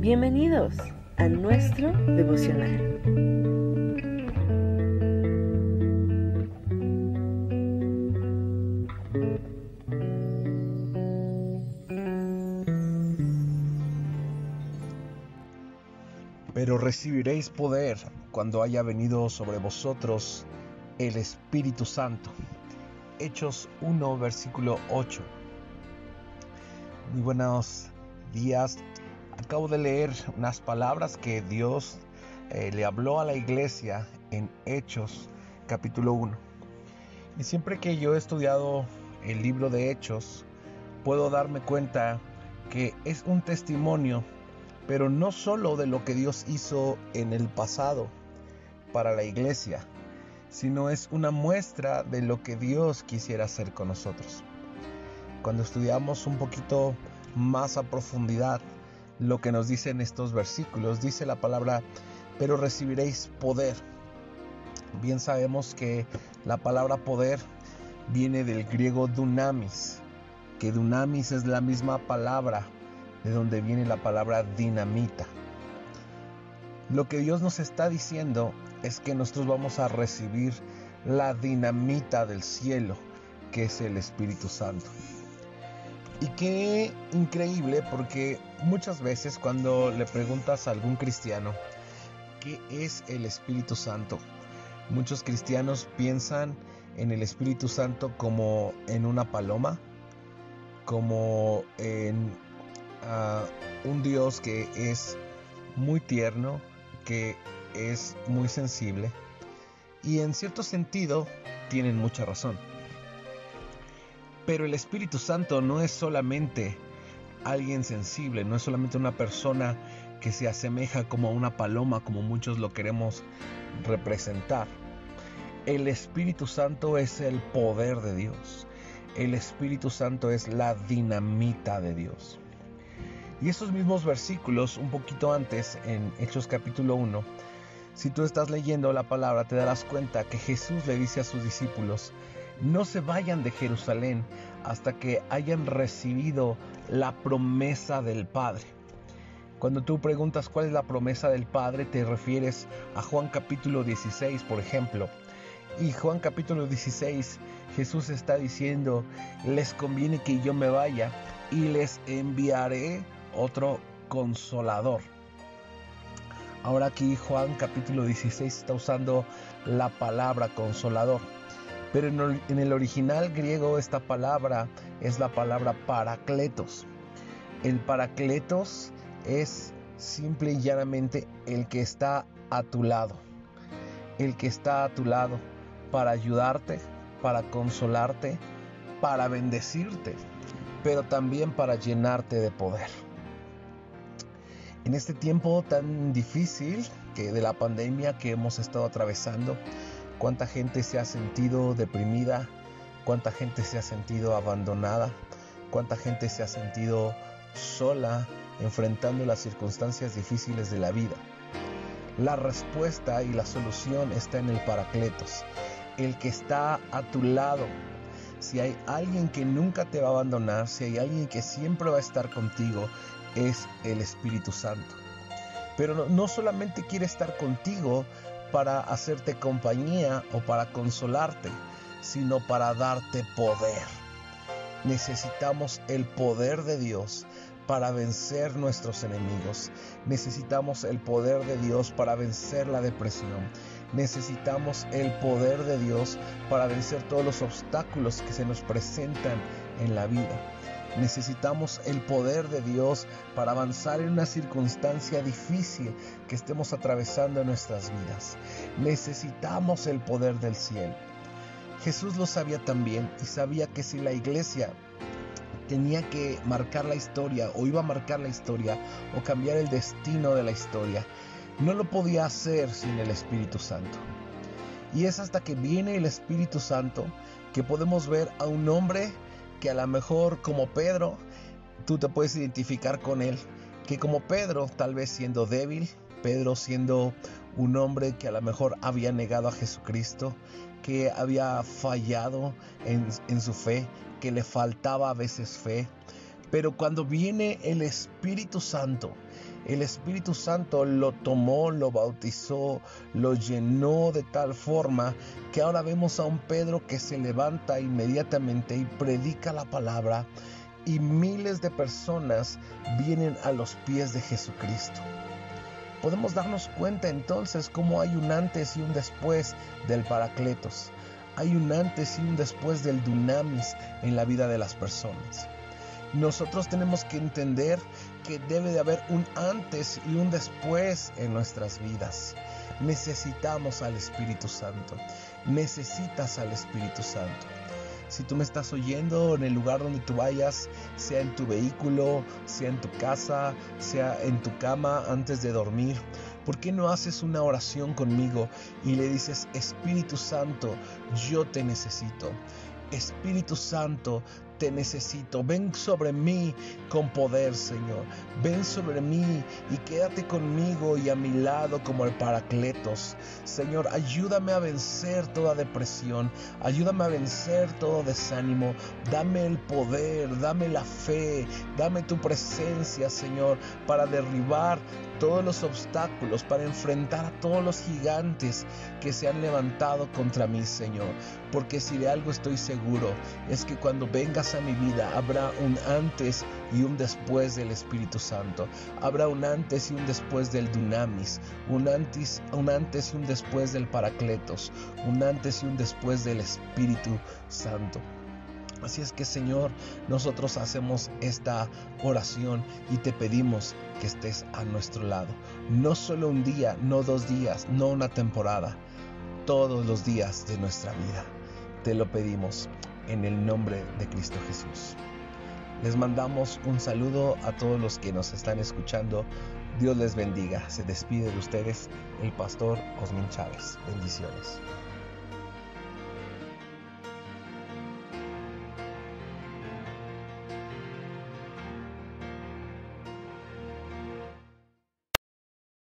Bienvenidos a nuestro devocional. Pero recibiréis poder cuando haya venido sobre vosotros el Espíritu Santo. Hechos 1, versículo 8. Muy buenos días. Acabo de leer unas palabras que Dios le habló a la iglesia en Hechos, capítulo 1. Y siempre que yo he estudiado el libro de Hechos, puedo darme cuenta que es un testimonio, pero no solo de lo que Dios hizo en el pasado para la iglesia, sino es una muestra de lo que Dios quisiera hacer con nosotros. Cuando estudiamos un poquito más a profundidad lo que nos dicen estos versículos, dice la palabra, pero recibiréis poder. Bien sabemos que la palabra poder viene del griego dunamis, que dunamis es la misma palabra de donde viene la palabra dinamita. Lo que Dios nos está diciendo es que nosotros vamos a recibir la dinamita del cielo, que es el Espíritu Santo. Y qué increíble, porque muchas veces cuando le preguntas a algún cristiano ¿qué es el Espíritu Santo? Muchos cristianos piensan en el Espíritu Santo como en una paloma, como en un Dios que es muy tierno, que es muy sensible, y en cierto sentido tienen mucha razón. Pero el Espíritu Santo no es solamente alguien sensible, no es solamente una persona que se asemeja como a una paloma, como muchos lo queremos representar. El Espíritu Santo es el poder de Dios. El Espíritu Santo es la dinamita de Dios. Y esos mismos versículos, un poquito antes, en Hechos capítulo 1, si tú estás leyendo la palabra, te darás cuenta que Jesús le dice a sus discípulos: no se vayan de Jerusalén hasta que hayan recibido la promesa del Padre. Cuando tú preguntas cuál es la promesa del Padre, te refieres a Juan capítulo 16, por ejemplo. Y Juan capítulo 16, Jesús está diciendo: les conviene que yo me vaya y les enviaré otro consolador. Ahora aquí Juan capítulo 16 está usando la palabra consolador. Pero en el original griego esta palabra es la palabra parakletos. El parakletos es simple y llanamente el que está a tu lado. El que está a tu lado para ayudarte, para consolarte, para bendecirte, pero también para llenarte de poder. En este tiempo tan difícil que de la pandemia que hemos estado atravesando, cuánta gente se ha sentido deprimida, cuánta gente se ha sentido abandonada, cuánta gente se ha sentido sola enfrentando las circunstancias difíciles de la vida. La respuesta y la solución está en el Parakletos, el que está a tu lado. Si hay alguien que nunca te va a abandonar, si hay alguien que siempre va a estar contigo, es el Espíritu Santo. Pero no solamente quiere estar contigo para hacerte compañía o para consolarte, sino para darte poder. Necesitamos el poder de Dios para vencer nuestros enemigos. Necesitamos el poder de Dios para vencer la depresión. Necesitamos el poder de Dios para vencer todos los obstáculos que se nos presentan en la vida. Necesitamos el poder de Dios para avanzar en una circunstancia difícil que estemos atravesando en nuestras vidas. Necesitamos el poder del cielo. Jesús lo sabía también y sabía que si la iglesia tenía que marcar la historia o iba a marcar la historia o cambiar el destino de la historia, no lo podía hacer sin el Espíritu Santo. Y es hasta que viene el Espíritu Santo que podemos ver a un hombre que a lo mejor como Pedro, tú te puedes identificar con él, que como Pedro, tal vez siendo débil, Pedro siendo un hombre que a lo mejor había negado a Jesucristo, que había fallado en su fe, que le faltaba a veces fe, pero cuando viene el Espíritu Santo, El Espíritu Santo lo tomó, lo bautizó, lo llenó de tal forma que ahora vemos a un Pedro que se levanta inmediatamente y predica la palabra, y miles de personas vienen a los pies de Jesucristo. Podemos darnos cuenta entonces cómo hay un antes y un después del Paracletos. Hay un antes y un después del Dunamis en la vida de las personas. Nosotros tenemos que entender que debe de haber un antes y un después en nuestras vidas. Necesitamos al Espíritu Santo. Necesitas al Espíritu Santo. Si tú me estás oyendo en el lugar donde tú vayas, sea en tu vehículo, sea en tu casa, sea en tu cama antes de dormir, ¿por qué no haces una oración conmigo y le dices: Espíritu Santo, yo te necesito? Espíritu Santo, te necesito. Ven sobre mí con poder, Señor. Ven sobre mí y quédate conmigo y a mi lado como el Paracletos. Señor, ayúdame a vencer toda depresión. Ayúdame a vencer todo desánimo. Dame el poder, dame la fe, dame tu presencia, Señor, para derribar todos los obstáculos, para enfrentar a todos los gigantes que se han levantado contra mí, Señor. Porque si de algo estoy seguro, es que cuando vengas a mi vida habrá un antes y un después del Espíritu Santo. Habrá un antes y un después del Dunamis, un antes y un después del Paracletos, un antes y un después del Espíritu Santo. Así es que, Señor, nosotros hacemos esta oración y te pedimos que estés a nuestro lado. No solo un día, no 2 días, no una temporada, todos los días de nuestra vida. Te lo pedimos en el nombre de Cristo Jesús. Les mandamos un saludo a todos los que nos están escuchando. Dios les bendiga. Se despide de ustedes el pastor Osmin Chávez. Bendiciones.